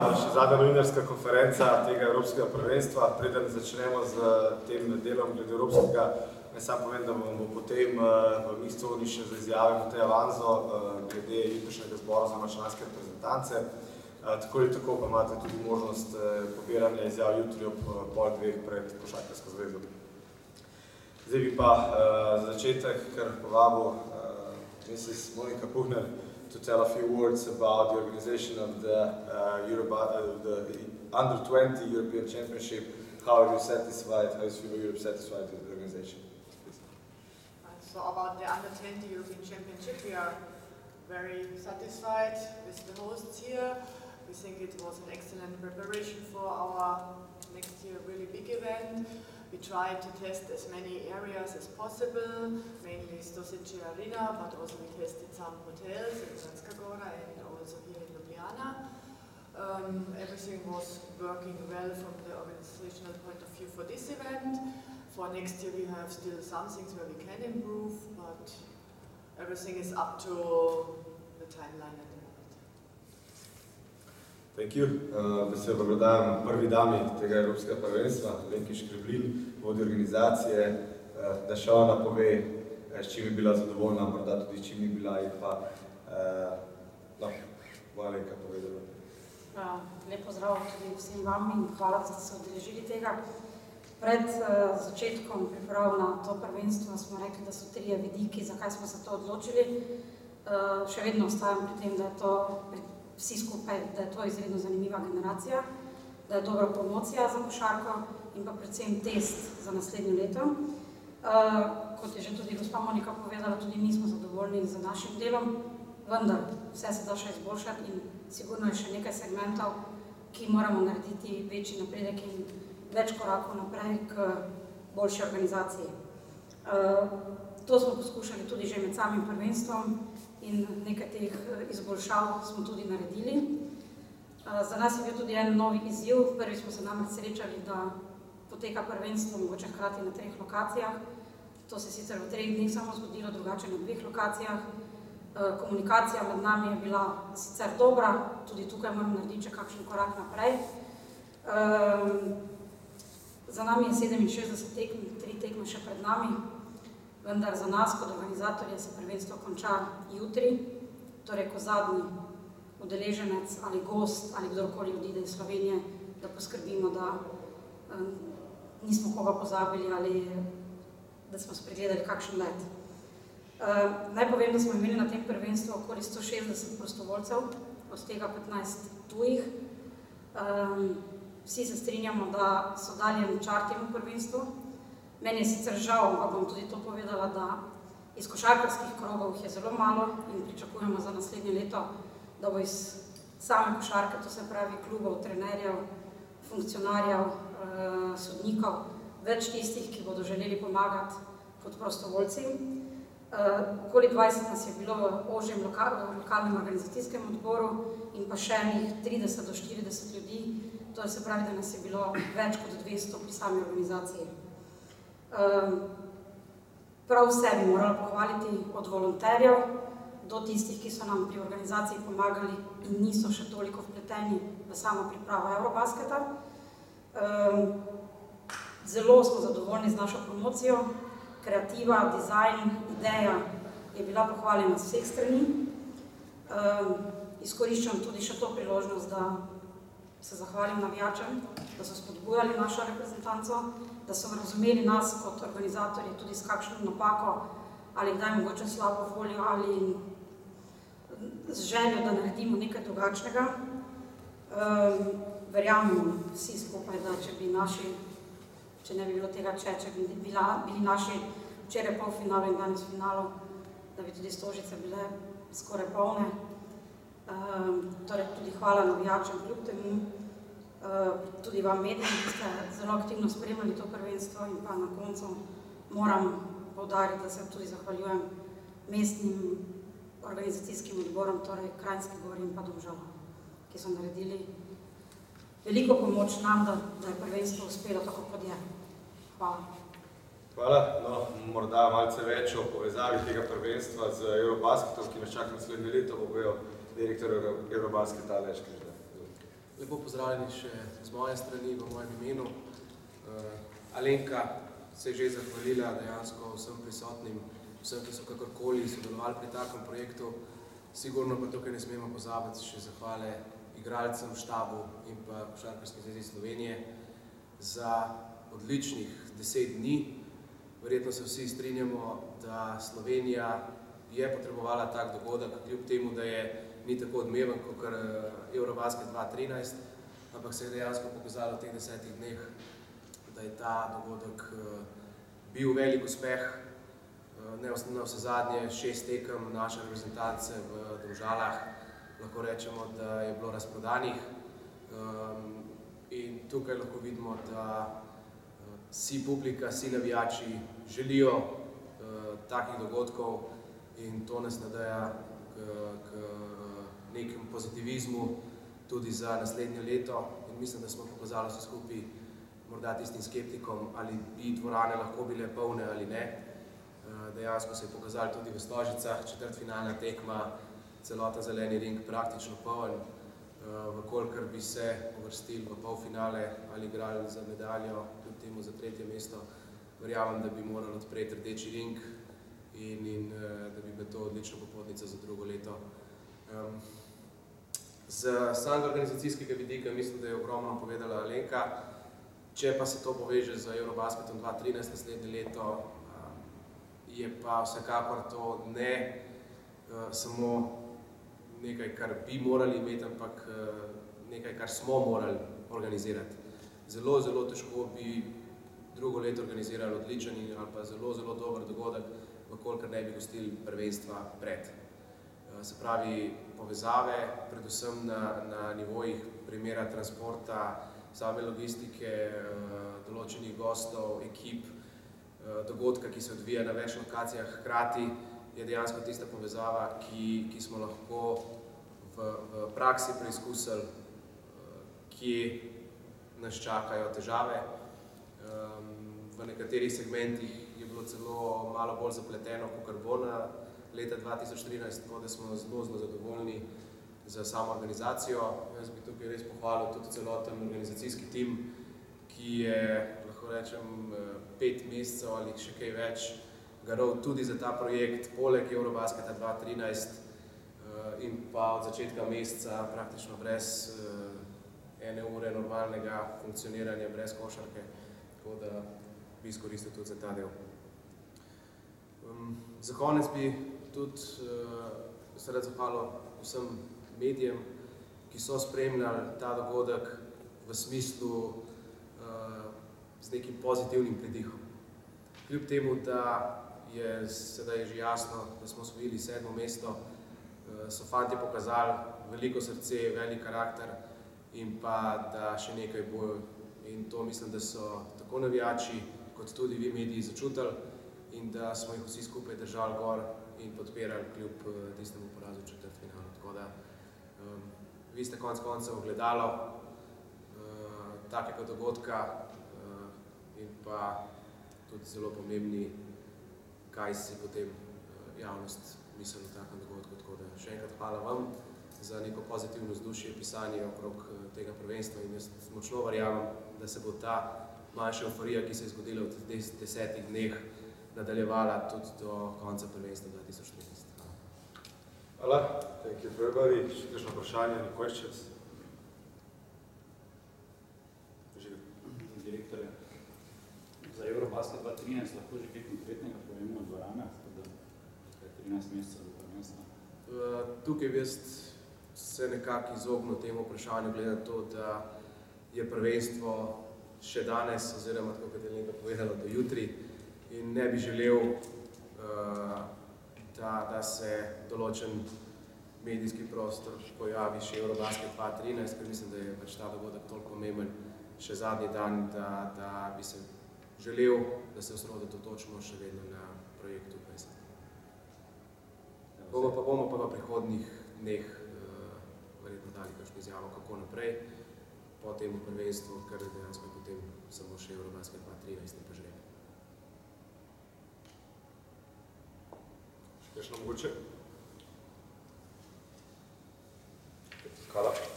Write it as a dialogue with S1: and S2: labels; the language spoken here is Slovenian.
S1: Še zadnja novinarska konferenca tega Evropskega prvenstva. Preden začnemo z tem delom glede Evropskega, naj sam povem, da bomo potem v Mistovni še za izjave Mateja Vanzo glede jutrišnjega zbora za članske reprezentance. Tako ali tako pa imate tudi možnost pobiranja izjav jutri ob 13:30 pred Košarkarsko zvezo. Zdaj bi pa za začetek kar povabil Mrs. Monika Puhner to tell a few words about the organization of the Under-20 European Championship. How are you satisfied? How is FIBA Europe satisfied with the organization? Please.
S2: So about the Under-20 European Championship, we are very satisfied with the hosts here. We think it was an excellent preparation for our next year really big event. We tried to test as many areas as possible, mainly Stosice Arena, but also we tested some hotels in Kranjska Gora and also here in Ljubljana. Everything was working well from the organizational point of view for this event. For next year we have still some things where we can improve, but everything is up to the timeline at the moment.
S1: Thank you. Besedo predajam prvi dami tega Evropskega prvenstva, Lenki Škreblin, vodja organizacije, da še ona pove, s čim je bila zadovoljna, morda tudi s čim ni bila in pa bo Alenka povedala.
S3: Lep pozdrav tudi vsem vam in hvala, da ste se udeležili tega. Pred začetkom priprav na to prvenstvo smo rekli, da so trije vidiki, zakaj smo se to odločili. Še vedno ostajam pri tem, da je to vsi skupaj, da je to izredno zanimiva generacija, da je dobra promocija za košarko in pa predvsem test za naslednje leto. Kot je že tudi gospa Monika povedala, tudi mi smo zadovoljni z našim delom, vendar vse se da še izboljšati in sigurno je še nekaj segmentov, ki moramo narediti večji napredek in več korakov naprej k boljši organizaciji. To smo poskušali tudi že med samim prvenstvom in nekaj teh izboljšav smo tudi naredili. Za nas je bil tudi en novi izziv. Prvi smo se namreč srečali, da poteka prvenstvo mogoče hkrati na 3 lokacijah. To se sicer v 3 dneh samo zgodilo, drugače na 2 lokacijah. Komunikacija med nami je bila sicer dobra, tudi tukaj moramo narediti še kakšen korak naprej. Za nami je 67 tekm, 3 tekme še pred nami. Vendar za nas kot organizatorje se prvenstvo konča jutri, torej ko zadnji udeleženec ali gost ali kdorkoli odide iz Slovenije, da poskrbimo, da nismo koga pozabili ali da smo spregledali kakšen let. Naj povem, da smo imeli na tem prvenstvu okoli 160 prostovoljcev, od tega 15 tujih. Vsi se strinjamo, da so dalje čartimo prvenstvo. Meni je sicer žal, pa bom tudi to povedala, da iz košarkarskih krogov je zelo malo in pričakujemo za naslednje leto, da bo iz same košarke, to se pravi klubov, trenerjev, funkcionarjev, sodnikov, več tistih, ki bodo želeli pomagati kot prostovoljci. Okoli 20 nas je bilo v ožjem lokalnem organizacijskem odboru in pa še enih 30 do 40 ljudi, to se pravi, da nas je bilo več kot 200 pri sami organizaciji. Prav vse bi morala pohvaliti od volonterjev do tistih, ki so nam pri organizaciji pomagali in niso še toliko vpleteni v samo pripravo Eurobasketa. Zelo smo zadovoljni z našo promocijo, kreativa, dizajn, ideja je bila pohvaljena z vseh strani. Izkoriščam tudi še to priložnost, da se zahvalim navijačem, da so spodbujali našo reprezentanco, da so razumeli nas kot organizatorji tudi s kakšno napako ali kdaj mogoče slabo voljo ali z željo, da naredimo nekaj drugačnega. Verjamemo vsi skupaj, da če ne bi bilo tega če bi bili naši včeraj polfinalu in danes finalu, da bi tudi Stožice bile skoraj polne. Torej tudi hvala navijačem kljub temu, tudi vam medijem, ki ste zelo aktivno spremljali to prvenstvo in pa na koncu moram poudariti, da se tudi zahvaljujem mestnim organizacijskim odborom, torej Kranjski Gori in pa Domžala, ki so naredili veliko pomoč nam, da je prvenstvo uspelo tako kot je. Hvala.
S1: Hvala. Morda malce več o povezavi tega prvenstva z Eurobasketom, ki nas čaka naslednje leto, bo povedal direktor Eurobasketa Aleš Križaj.
S4: Lepo pozdravljeni še z moje strani, v mojem imenu. Alenka se je že zahvalila dejansko vsem prisotnim, vsem, ki so kakorkoli sodelovali pri takem projektu. Sigurno pa tukaj ne smemo pozabiti še zahvale igralcem, štabu in pa Košarkarski zvezi Slovenije za odličnih 10 dni. Verjetno se vsi strinjamo, da Slovenija je potrebovala tak dogodek, kljub temu, da ni tako odmeven kot Eurobasket 2013, ampak se je dejansko pokazalo v teh 10 dneh, da je ta dogodek bil velik uspeh. Na vse zadnje 6 tekem naše reprezentance v Domžalah, lahko rečemo, da je bilo razprodanih. In tukaj lahko vidimo, da si publika, si navijači želijo takih dogodkov in to nas nadaja k nekem pozitivizmu tudi za naslednje leto. In mislim, da smo pokazali vse skupaj morda tistim skeptikom, ali bi dvorane lahko bile polne ali ne. Dejansko se je pokazalo tudi v Stožicah, četrtfinalna tekma, celoten zeleni ring praktično poln. Vkolikor bi se uvrstili v polfinale ali igrali za medaljo, kljub temu za 3. mesto, verjamem, da bi morali odpreti rdeči ring in da bi bila to odlična popotnica za drugo leto. Z samega organizacijskega vidika mislim, da je ogromno povedala Alenka. Če pa se to poveže z Eurobasketom 2013 naslednje leto, je pa vsekakor to ne samo nekaj, kar bi morali imeti, ampak nekaj, kar smo morali organizirati. Zelo, zelo težko bi drugo leto organizirali odličen ali pa zelo, zelo dober dogodek, vkolikor ne bi gostili prvenstva pred. Se pravi, povezave, predvsem na nivojih primera transporta, same logistike, določenih gostov, ekip, dogodka, ki se odvija na več lokacijah hkrati, je dejansko tista povezava, ki smo lahko v praksi preizkusili, kje nas čakajo težave. V nekaterih segmentih je bilo celo malo bolj zapleteno kot bo na leta 2013, tako da smo zelo zadovoljni za samo organizacijo. Jaz bi tukaj res pohvalil tudi celoten organizacijski tim, ki je, lahko rečem, 5 mesecev ali še kaj več garal tudi za ta projekt, poleg Eurobasketa 2013 in pa od začetka meseca praktično brez ene ure normalnega funkcioniranja, brez košarke, tako da bi izkoristil tudi za ta del. Za konec bi tudi se rad zahvalil vsem medijem, ki so spremljali ta dogodek v smislu z nekim pozitivnim pridihom. Kljub temu, da je sedaj že jasno, da smo osvojili 7. mesto, so fantje pokazali veliko srce, velik karakter in pa da še nekaj bojo. In to mislim, da so tako navijači, kot tudi vi mediji začutili in da smo jih vsi skupaj držali gor in podpirali kljub tistemu porazu v četrtfinalu. Tako da vi ste konec koncev ogledalo takega dogodka in pa tudi zelo pomembni, kaj si potem javnost misli o takem dogodku. Tako da še enkrat hvala vam za neko pozitivno vzdušje, pisanje okrog tega prvenstva in jaz močno verjamem, da se bo ta manjša euforija, ki se je zgodila v teh 10 dneh, nadaljevala tudi do konca prvenstva 2013.
S1: Hvala. Thank you for everybody. Še kakšno vprašanje, any questions?
S5: Direktorja, za Eurobasket 2013 lahko že kaj konkretnega povemo o dvoranah, da 13 mesecev do prvenstva?
S4: Tukaj bi jaz se nekako izognil temu vprašanju, glede na to, da je prvenstvo še danes, oziroma tako kot je Lenka povedala, do jutri in ne bi želel, da se določen medijski prostor pojavi še Eurobasket 2013, ker mislim, da je pač ta dogodek toliko pomemben še zadnji dan, da bi se želel, da se osredotočimo še vedno na projektu 20. Bomo pa v prihodnjih dneh verjetno dali kakšno izjavo, kako naprej po tem prvenstvu, ker dejansko je potem samo še Eurobasket 2013 in pa žreb.
S1: Še kakšno mogoče? Hvala.